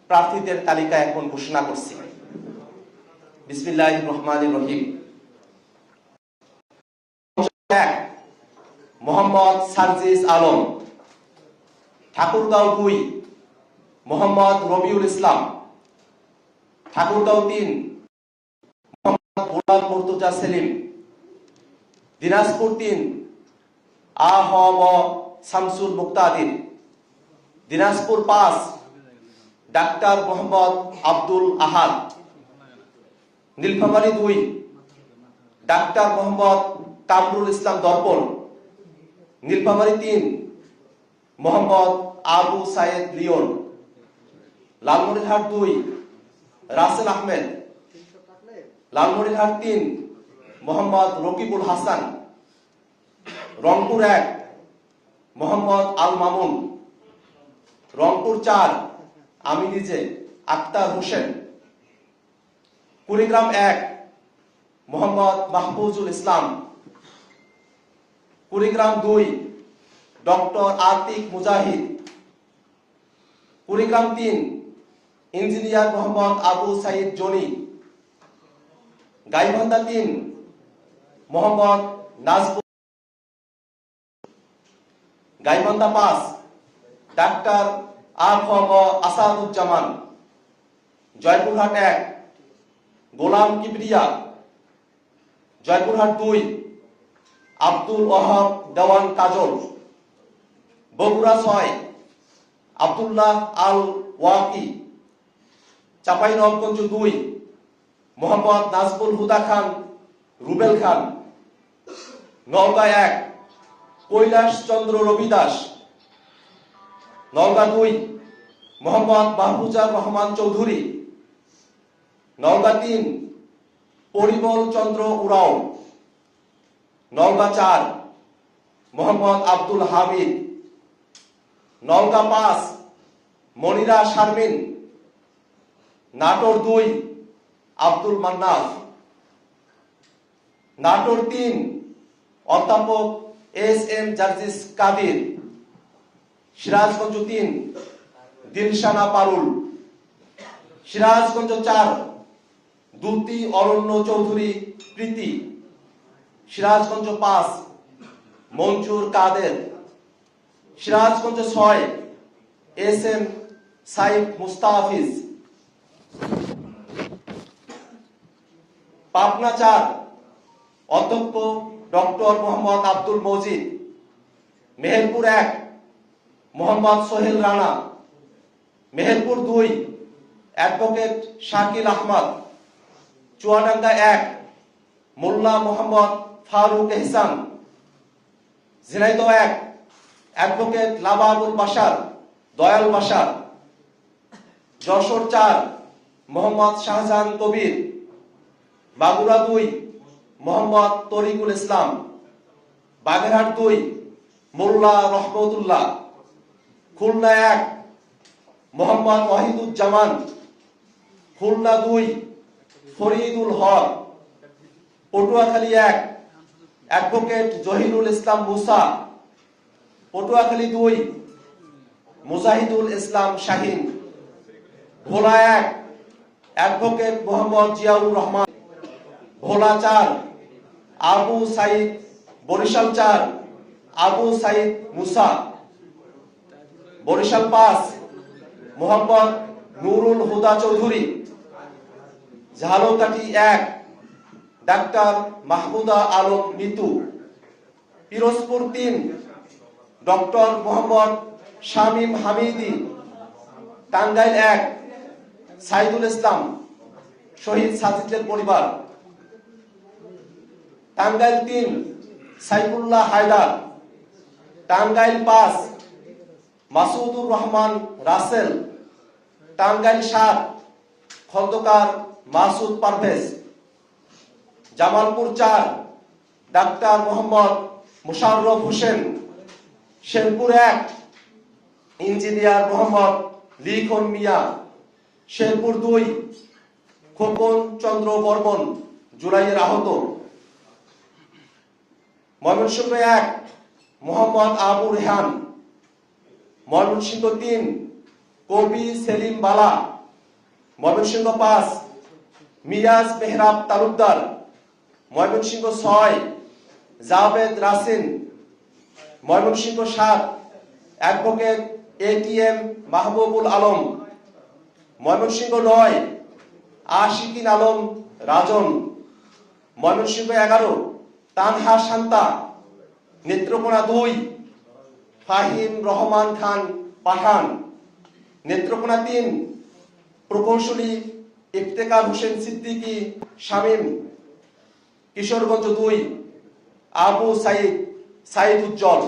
প্রার্থীদের তালিকা এখন ঘোষণা করছি। বিসমিল্লাহির রহমানির রহিম। মোহাম্মদ সার্জিস আলম। ঠাকুরগাঁও 2 মোহাম্মদ রবিউল ইসলাম। ঠাকুরগাঁও 3 মোহাম্মদ গোলাম মুর্তজা সেলিম। দিনাজপুর 3 আ.হ.ম শামসুল মুক্তাদির। দিনাজপুর 5 ডাক্তার মোহাম্মদ আব্দুল আহাদ। নীলফামারী 2 ডাক্তার মোহাম্মদ কামরুল ইসলাম দর্পণ। নীলফামারী 3 মোহাম্মদ আবু সাইদ লিওন। লালমনিরহাট 2 রাসেল আহমেদ। লালমনিরহাট 3 মোহাম্মদ রকিবুল হাসান। রংপুর 1 মোহাম্মদ আল মামুন। রংপুর 4 আমি নিজে আক্তার হোসেন। কুড়িগ্রাম 1 মোহাম্মদ মাহফুজুল ইসলাম। কুড়িগ্রাম 2 ডক্টর আতিক মুজাহিদ। কুড়িগ্রাম 3 ইঞ্জিনিয়ার মোহাম্মদ আবু সাইদ জনি। গাইবান্ধা 3 মোহাম্মদ নাজবুল। গাইবান্ধা 5 ডাক্তার আ.খ.ম আসাদুজ্জামান। জয়পুরহাট 1 গোলাম কিবরিয়া। জয়পুরহাট 2 আব্দুল ওয়াহাব দেওয়ান কাজল। বগুড়া 6 আব্দুল্লাহ আল ওয়াকি। চাঁপাইনবাবগঞ্জ 2 মোহাম্মদ নাজবুল হুদা খান রুবেল খান। নওগাঁ 1 কৈলাস চন্দ্র রবিদাস। নওগাঁ 2 মোহাম্মদ মাহফুজার রহমান চৌধুরী। নওগাঁ 3 পরিমল চন্দ্র উরাও। নওগাঁ 4 মোহাম্মদ আব্দুল হামিদ। নওগাঁ 5 মনিরা শারমিন। নাটোর 2 আব্দুল মান্নাফ। নাটোর 3 অধ্যাপক এস.এম. জার্জিস কাদির। সিরাজগঞ্জ 3 দিলশানা পারুল। সিরাজগঞ্জ 4 দুতি অরণ্য চৌধুরী প্রীতি। সিরাজগঞ্জ 5 মঞ্জুর কাদের। সিরাজগঞ্জ 6 এস.এম. সাইফ মুস্তাফিজ। পাবনা 4 অধ্যক্ষ ডক্টর মোহাম্মদ আব্দুল মজিদ। মেহেরপুর 1 মোহাম্মদ সোহেল রানা। মেহেরপুর 2 অ্যাডভোকেট শাকিল আহমদ। চুয়াডাঙ্গা 1 মোল্লা মোহাম্মদ ফারুক এহসান। ঝিনাইদহ 1 অ্যাডভোকেট লাবাবুল বাশার দয়াল বাশার। যশোর 4 মোহাম্মদ শাহজাহান কবির। মাগুরা 2 মোহাম্মদ তরিকুল ইসলাম। বাগেরহাট 2 মোল্লা রহমতুল্লাহ। খুলনা 1 মোহাম্মদ ওয়াহিদুজ্জামান। খুলনা 2 ফরিদুল হক। পটুয়াখালী 1 অ্যাডভোকেট জহিরুল ইসলাম মুসা। পটুয়াখালী 2 মুজাহিদুল ইসলাম শাহিন। ভোলা 1 অ্যাডভোকেট মোহাম্মদ জিয়াউর রহমান। ভোলা 4 আবু সাইদ। বরিশাল 4 আবু সাইদ মুসা। বরিশাল 5 মোহাম্মদ নুরুল হুদা চৌধুরী। ঝালকাঠি 1 ডাক্তার মাহমুদা আলম মিতু। পিরোজপুর 3 ডক্টর মোহাম্মদ শামীম হামিদি। টাঙ্গাইল 1 সাইদুল ইসলাম শহীদ সাজিদের পরিবার। টাঙ্গাইল 3 সাইফুল্লাহ হায়দার। টাঙ্গাইল 5 মাসুদুর রহমান রাসেল। টাঙ্গাইল 7 খন্দকার মাসুদ পারভেজ। জামালপুর 4 ডাক্তার মোহাম্মদ মুশাররফ হোসেন। শেরপুর 1 ইঞ্জিনিয়ার মোহাম্মদ লিখন মিয়া। শেরপুর 2 খোকন চন্দ্র বর্মন জুলাইয়ের আহত। ময়মনসিংহ 1 মোহাম্মদ আবু রেহান। ময়মনসিংহ 3 কবি সেলিম বালা। ময়মনসিংহ 5 মিরাজ মেহরাব তালুকদার, ময়মনসিংহ 6 জাভেদ রাসিন, ময়মনসিংহ 7 অ্যাডভোকেট ATM মাহবুবুল আলম, ময়মনসিংহ 9 আশিকিন আলম রাজন, ময়মনসিংহ 11 তানহা শান্তা, নেত্রকোনা 2 ফাহিম রহমান খান পাঠান, নেত্রকোনা 3 প্রকৌশলী ইফতেখার হোসেন সিদ্দিকী শামীম, কিশোরগঞ্জ 2 আবু সাইদ উজ্জ্বল,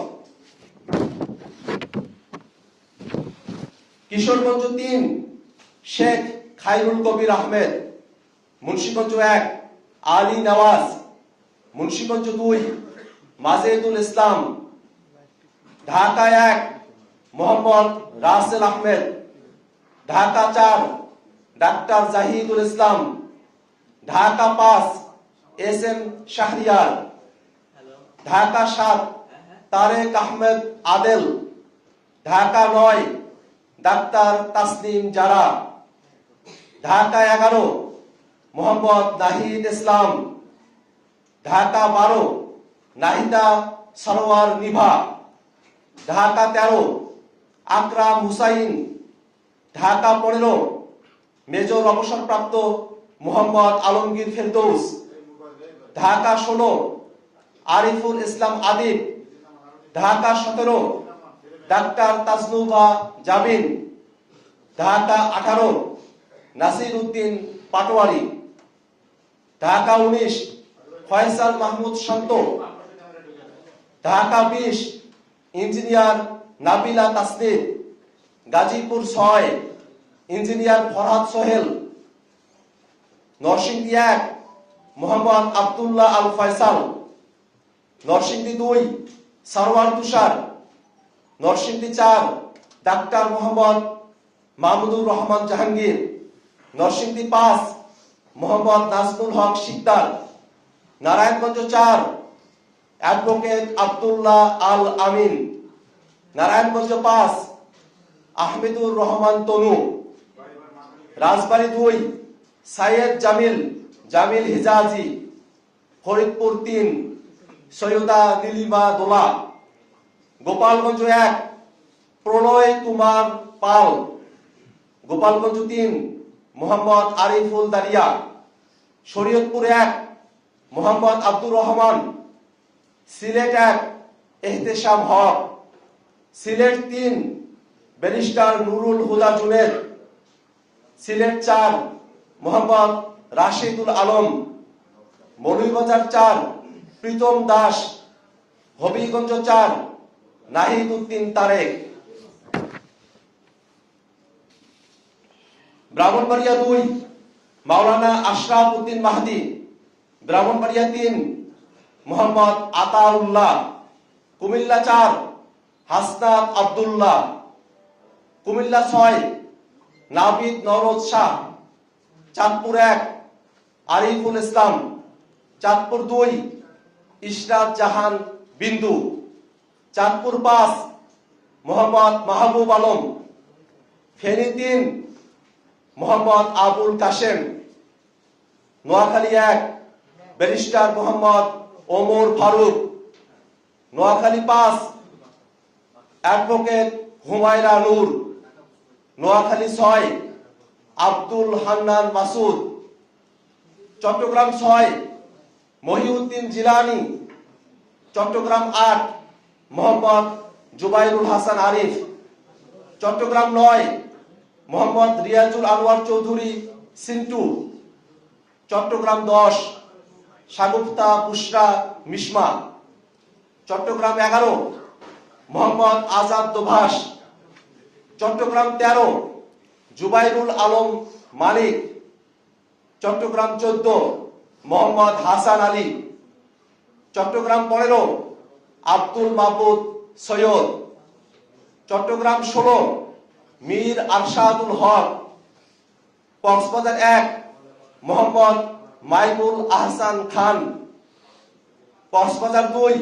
কিশোরগঞ্জ 3 শেখ খায়রুল কবির আহমেদ, মুন্সিগঞ্জ 1 আলী নওয়াজ, মুন্সিগঞ্জ 2 মাজেদুল ইসলাম, ঢাকা 1 মোহাম্মদ রাসেল আহমেদ, ঢাকা 4 ডাক্তার জাহিদুল ইসলাম, ঢাকা 5 SM শাহরিয়ার, ঢাকা 7 তারেক আহমেদ আদেল, ঢাকা 9 ডাক্তার তাসনিম জারা, ঢাকা 11 মোহাম্মদ নাহিদ ইসলাম, ঢাকা 12 নাহিদা সরোয়ার নিভা, ঢাকা 13 আকরাম হুসাইন, ঢাকা 15 মেজর অবসরপ্রাপ্ত মোহাম্মদ আলমগীর ফেরদৌস, ঢাকা 16 আরিফুল ইসলাম আদিব, ঢাকা 17 ডাক্তার তাজনুবা জাবিন, ঢাকা 18 নাসির উদ্দিন পাটোয়ারি, ঢাকা 19 ফয়সাল মাহমুদ শান্ত, ঢাকা 20 ইঞ্জিনিয়ার নাবিলা তাসনিদ, গাজীপুর 6 ইঞ্জিনিয়ার ফরহাদ সোহেল, নরসিংদী 1 মোহাম্মদ আব্দুল্লাহ আল ফয়সাল, নরসিংদী 2 সারওয়ার তুষার, নরসিংদী 4 ডাক্তার মোহাম্মদ মাহমুদুর রহমান জাহাঙ্গীর, নরসিংদী 5 মোহাম্মদ নাজমুল হক শিকদার, নারায়ণগঞ্জ 4 অ্যাডভোকেট আব্দুল্লাহ আল আমিন, নারায়ণগঞ্জ 5 আহমেদুর রহমান তনু, রাজবাড়ী 2 সাইয়েদ জামিল হিজাজি, ফরিদপুর 3 সৈয়দা নীলিমা দোলা, গোপালগঞ্জ 1 প্রণয় কুমার পাল, গোপালগঞ্জ 3 মোহাম্মদ আরিফুল দারিয়া, শরীয়তপুর 1 মোহাম্মদ আব্দুর রহমান, সিলেট 1 এহতেশাম হক, সিলেট 3 ব্যারিস্টার নুরুল হুদা জুনেদ, সিলেট 4 মোহাম্মদ রাশিদুল আলম, মৌলভীবাজার 4 প্রীতম দাস, হবিগঞ্জ 4 নাহিদ উদ্দিন তারেক, ব্রাহ্মণবাড়িয়া 2 মাওলানা আশরাফ উদ্দিন মাহদি, ব্রাহ্মণবাড়িয়া 3 মোহাম্মদ আতাউল্লাহ, কুমিল্লা 4 হাসনাত আব্দুল্লাহ, কুমিল্লা 6 নাবিদ নওরোজ শাহ, চাঁদপুর 1 আরিফুল ইসলাম, চাঁদপুর 2 ইশরাত জাহান বিন্দু, চাঁদপুর 5 মোহাম্মদ মাহবুব আলম, ফেনী 3 মোহাম্মদ আবুল কাশেম, নোয়াখালী 1 ব্যারিস্টার মোহাম্মদ ওমর ফারুক, নোয়াখালী 5 অ্যাডভোকেট হুমায়রা নূর, নোয়াখালী 6 আব্দুল হান্নান মাসুদ, চট্টগ্রাম 6 মহিউদ্দিন জিলানি, চট্টগ্রাম 8 মোহাম্মদ জুবাইরুল হাসান আরিফ, চট্টগ্রাম 9 মোহাম্মদ রিয়াজুল আনোয়ার চৌধুরী সিন্টু, চট্টগ্রাম 10 শাগুফতা বুশরা মিশমা, চট্টগ্রাম 11 মোহাম্মদ আজাদ দোভাষ, চট্টগ্রাম 13 জুবাইরুল আলম মালিক, চট্টগ্রাম 14 মোহাম্মদ হাসান আলী, চট্টগ্রাম 15 আব্দুল মাহবুব সৈয়দ, চট্টগ্রাম 16 মীর আরশাদুল হক, কক্সবাজার 1 মোহাম্মদ মাইমুল আহসান খান, কক্সবাজার 2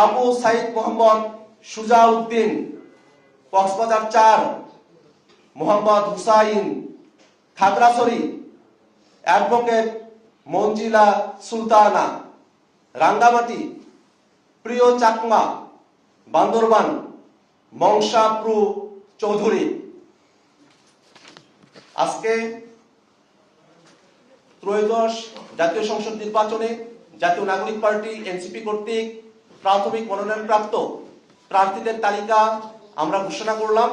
আবু সাইদ মোহাম্মদ সুজাউদ্দিন, কক্সবাজার 4 মোহাম্মদ হুসাইন, খাগড়াছড়ি অ্যাডভোকেট মঞ্জিলা সুলতানা, রাঙ্গামাটি প্রিয় চাকমা, বান্দরবান মংসাপ্রু চৌধুরী। আজকে ত্রয়োদশ জাতীয় সংসদ নির্বাচনে জাতীয় নাগরিক পার্টি এনসিপি কর্তৃক প্রাথমিক মনোনয়নপ্রাপ্ত প্রার্থীদের তালিকা আমরা ঘোষণা করলাম।